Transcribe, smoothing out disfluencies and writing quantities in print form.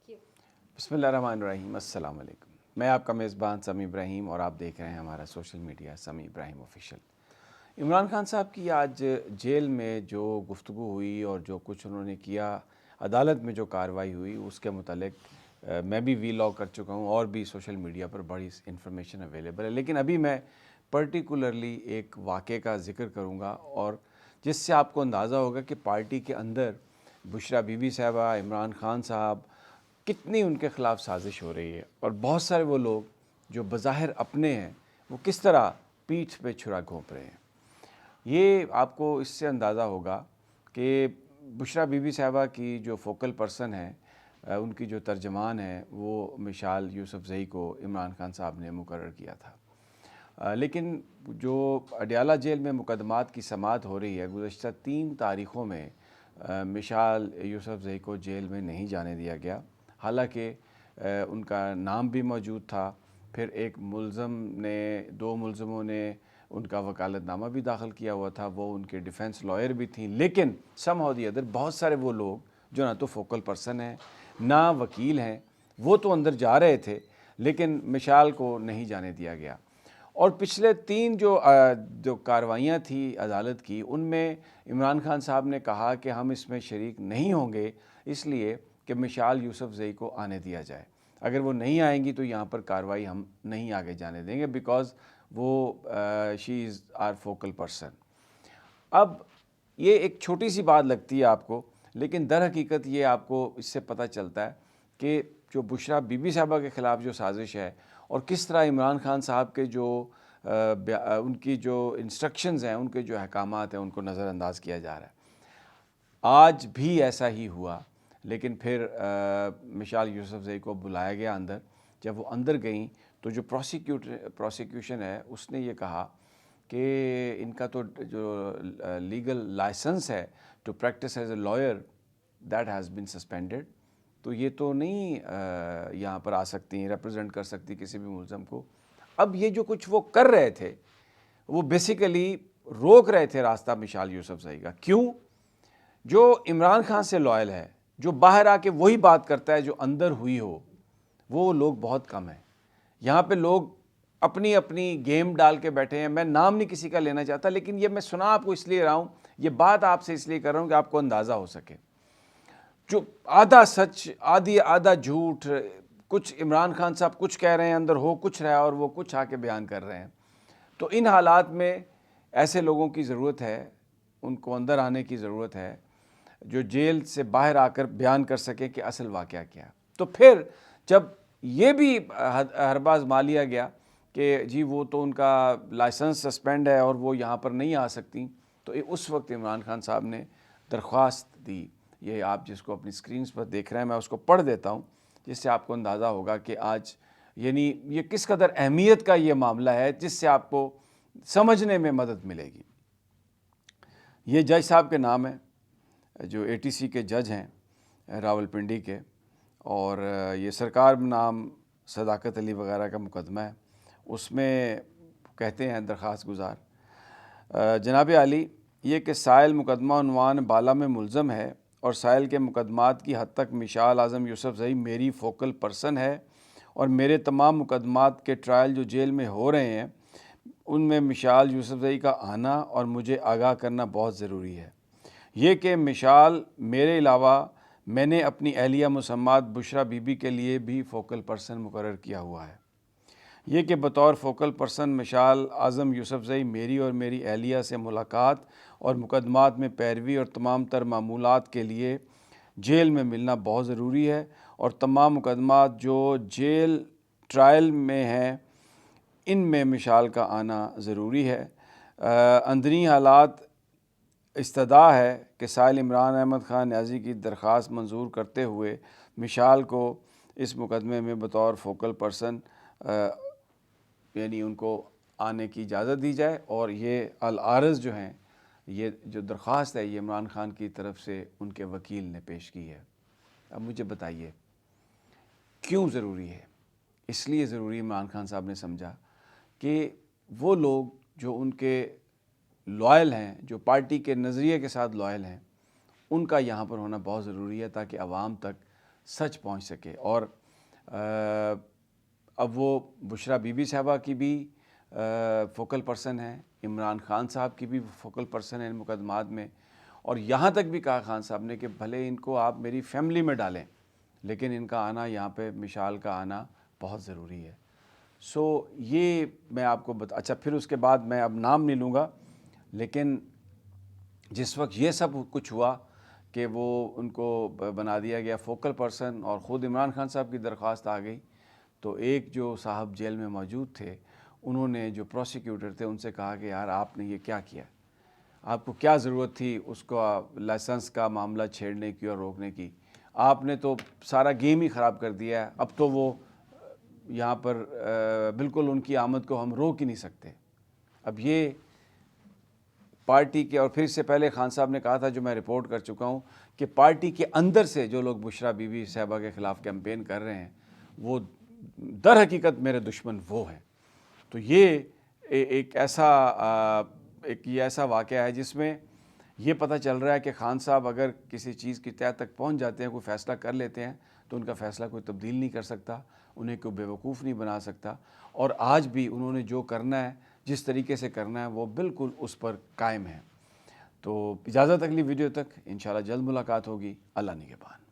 بسم اللہ الرحمن الرحیم۔ السلام علیکم، میں آپ کا میزبان سمیع ابراہیم اور آپ دیکھ رہے ہیں ہمارا سوشل میڈیا سمیع ابراہیم آفیشیل۔ عمران خان صاحب کی آج جیل میں جو گفتگو ہوئی اور جو کچھ انہوں نے کیا، عدالت میں جو کارروائی ہوئی، اس کے متعلق میں بھی ویلاگ کر چکا ہوں اور بھی سوشل میڈیا پر بڑی انفارمیشن اویلیبل ہے، لیکن ابھی میں پرٹیکولرلی ایک واقعے کا ذکر کروں گا اور جس سے آپ کو اندازہ ہوگا کہ پارٹی کے اندر بشریٰ بی بی صاحبہ، عمران خان صاحب، کتنی ان کے خلاف سازش ہو رہی ہے، اور بہت سارے وہ لوگ جو بظاہر اپنے ہیں وہ کس طرح پیٹھ پہ چھرا گھونپ رہے ہیں۔ یہ آپ کو اس سے اندازہ ہوگا کہ بشریٰ بی بی صاحبہ کی جو فوکل پرسن ہے، ان کی جو ترجمان ہے، وہ مشال یوسف زئی کو عمران خان صاحب نے مقرر کیا تھا، لیکن جو اڈیالہ جیل میں مقدمات کی سماعت ہو رہی ہے، گزشتہ 3 تاریخوں میں مشال یوسف زئی کو جیل میں نہیں جانے دیا گیا، حالانکہ ان کا نام بھی موجود تھا۔ پھر ایک ملزم نے 2 ملزموں نے ان کا وکالت نامہ بھی داخل کیا ہوا تھا، وہ ان کے ڈیفنس لائر بھی تھیں، لیکن سم ہاؤ دی ادر بہت سارے وہ لوگ جو نہ تو فوکل پرسن ہیں نہ وکیل ہیں، وہ تو اندر جا رہے تھے لیکن مشال کو نہیں جانے دیا گیا۔ اور پچھلے 3 جو کارروائیاں تھیں عدالت کی، ان میں عمران خان صاحب نے کہا کہ ہم اس میں شریک نہیں ہوں گے، اس لیے کہ مشال یوسف زئی کو آنے دیا جائے، اگر وہ نہیں آئیں گی تو یہاں پر کارروائی ہم نہیں آگے جانے دیں گے، بیکاز وہ شی از آر فوکل پرسن۔ اب یہ ایک چھوٹی سی بات لگتی ہے آپ کو، لیکن در حقیقت یہ آپ کو اس سے پتہ چلتا ہے کہ جو بشریٰ بی بی صاحبہ کے خلاف جو سازش ہے اور کس طرح عمران خان صاحب کے جو ان کی جو انسٹرکشنز ہیں، ان کے جو احکامات ہیں، ان کو نظر انداز کیا جا رہا ہے۔ آج بھی ایسا ہی ہوا، لیکن پھر مشال یوسف زئی کو بلایا گیا اندر۔ جب وہ اندر گئیں تو جو پروسیکیوشن ہے اس نے یہ کہا کہ ان کا تو جو لیگل لائسنس ہے to practise as a lawyer that has been suspended, تو یہ تو نہیں یہاں پر آ سکتی، ریپرزینٹ کر سکتی کسی بھی ملزم کو۔ اب یہ جو کچھ وہ کر رہے تھے، وہ بیسیکلی روک رہے تھے راستہ مشال یوسف زئی کا۔ کیوں؟ جو عمران خان سے لائل ہے، جو باہر آ کے وہی بات کرتا ہے جو اندر ہوئی ہو، وہ لوگ بہت کم ہیں۔ یہاں پہ لوگ اپنی اپنی گیم ڈال کے بیٹھے ہیں۔ میں نام نہیں کسی کا لینا چاہتا، لیکن یہ میں سنا آپ کو اس لیے رہا ہوں، یہ بات آپ سے اس لیے کر رہا ہوں کہ آپ کو اندازہ ہو سکے۔ جو آدھا سچ آدھا جھوٹ، کچھ عمران خان صاحب کچھ کہہ رہے ہیں، اندر ہو کچھ رہا ہے اور وہ کچھ آ کے بیان کر رہے ہیں۔ تو ان حالات میں ایسے لوگوں کی ضرورت ہے، ان کو اندر آنے کی ضرورت ہے، جو جیل سے باہر آ کر بیان کر سکے کہ اصل واقعہ کیا ہے۔ تو پھر جب یہ بھی حربہ آزما لیا گیا کہ جی وہ تو ان کا لائسنس سسپینڈ ہے اور وہ یہاں پر نہیں آ سکتی، تو اس وقت عمران خان صاحب نے درخواست دی۔ یہ آپ جس کو اپنی سکرینز پر دیکھ رہے ہیں، میں اس کو پڑھ دیتا ہوں، جس سے آپ کو اندازہ ہوگا کہ آج یعنی یہ کس قدر اہمیت کا یہ معاملہ ہے، جس سے آپ کو سمجھنے میں مدد ملے گی۔ یہ جج صاحب کے نام ہیں جو ATC کے جج ہیں راولپنڈی کے، اور یہ سرکار نام صداقت علی وغیرہ کا مقدمہ ہے۔ اس میں کہتے ہیں درخواست گزار: جناب عالی، یہ کہ سائل مقدمہ عنوان بالا میں ملزم ہے اور سائل کے مقدمات کی حد تک مشال اعظم یوسف زئی میری فوکل پرسن ہے، اور میرے تمام مقدمات کے ٹرائل جو جیل میں ہو رہے ہیں ان میں مشال یوسف زئی کا آنا اور مجھے آگاہ کرنا بہت ضروری ہے۔ یہ کہ مشال میرے علاوہ میں نے اپنی اہلیہ مسمات بشریٰ بی بی کے لیے بھی فوکل پرسن مقرر کیا ہوا ہے۔ یہ کہ بطور فوکل پرسن مشال اعظم یوسف زئی میری اور میری اہلیہ سے ملاقات اور مقدمات میں پیروی اور تمام تر معمولات کے لیے جیل میں ملنا بہت ضروری ہے، اور تمام مقدمات جو جیل ٹرائل میں ہیں ان میں مشال کا آنا ضروری ہے۔ اندرونی حالات استدعا ہے کہ سائل عمران احمد خان نیازی کی درخواست منظور کرتے ہوئے مشال کو اس مقدمے میں بطور فوکل پرسن یعنی ان کو آنے کی اجازت دی جائے، اور یہ العارض جو ہیں، یہ جو درخواست ہے یہ عمران خان کی طرف سے ان کے وکیل نے پیش کی ہے۔ اب مجھے بتائیے کیوں ضروری ہے؟ اس لیے ضروری عمران خان صاحب نے سمجھا کہ وہ لوگ جو ان کے لائل ہیں، جو پارٹی کے نظریے کے ساتھ لائل ہیں، ان کا یہاں پر ہونا بہت ضروری ہے، تاکہ عوام تک سچ پہنچ سکے. اور اب وہ بشریٰ بی بی صاحبہ کی بھی فوکل پرسن ہیں, عمران خان صاحب کی بھی فوکل پرسن ہیں ان مقدمات میں, اور یہاں تک بھی کہا خان صاحب نے کہ بھلے ان کو آپ میری فیملی میں ڈالیں لیکن ان کا آنا یہاں پہ, مشال کا آنا بہت ضروری ہے. سو یہ میں آپ کو اچھا پھر اس کے بعد میں اب نام نہیں لوں گا, لیکن جس وقت یہ سب کچھ ہوا کہ وہ ان کو بنا دیا گیا فوکل پرسن اور خود عمران خان صاحب کی درخواست آ گئی, تو ایک جو صاحب جیل میں موجود تھے انہوں نے, جو پروسیکیوٹر تھے, ان سے کہا کہ یار آپ نے یہ کیا کیا, آپ کو کیا ضرورت تھی اس کو لائسنس کا معاملہ چھیڑنے کی اور روکنے کی, آپ نے تو سارا گیم ہی خراب کر دیا ہے, اب تو وہ یہاں پر بالکل ان کی آمد کو ہم روک ہی نہیں سکتے. اب یہ پارٹی کے, اور پھر اس سے پہلے خان صاحب نے کہا تھا جو میں رپورٹ کر چکا ہوں کہ پارٹی کے اندر سے جو لوگ بشریٰ بی بی صاحبہ کے خلاف کیمپین کر رہے ہیں وہ در حقیقت میرے دشمن وہ ہیں. تو یہ ایک ایسا واقعہ ہے جس میں یہ پتہ چل رہا ہے کہ خان صاحب اگر کسی چیز کی تہہ تک پہنچ جاتے ہیں, کوئی فیصلہ کر لیتے ہیں, تو ان کا فیصلہ کوئی تبدیل نہیں کر سکتا, انہیں کوئی بیوقوف نہیں بنا سکتا, اور آج بھی انہوں نے جو کرنا ہے, جس طریقے سے کرنا ہے, وہ بالکل اس پر قائم ہے. تو اجازت اگلی ویڈیو تک, انشاءاللہ جلد ملاقات ہوگی. اللہ نگہبان.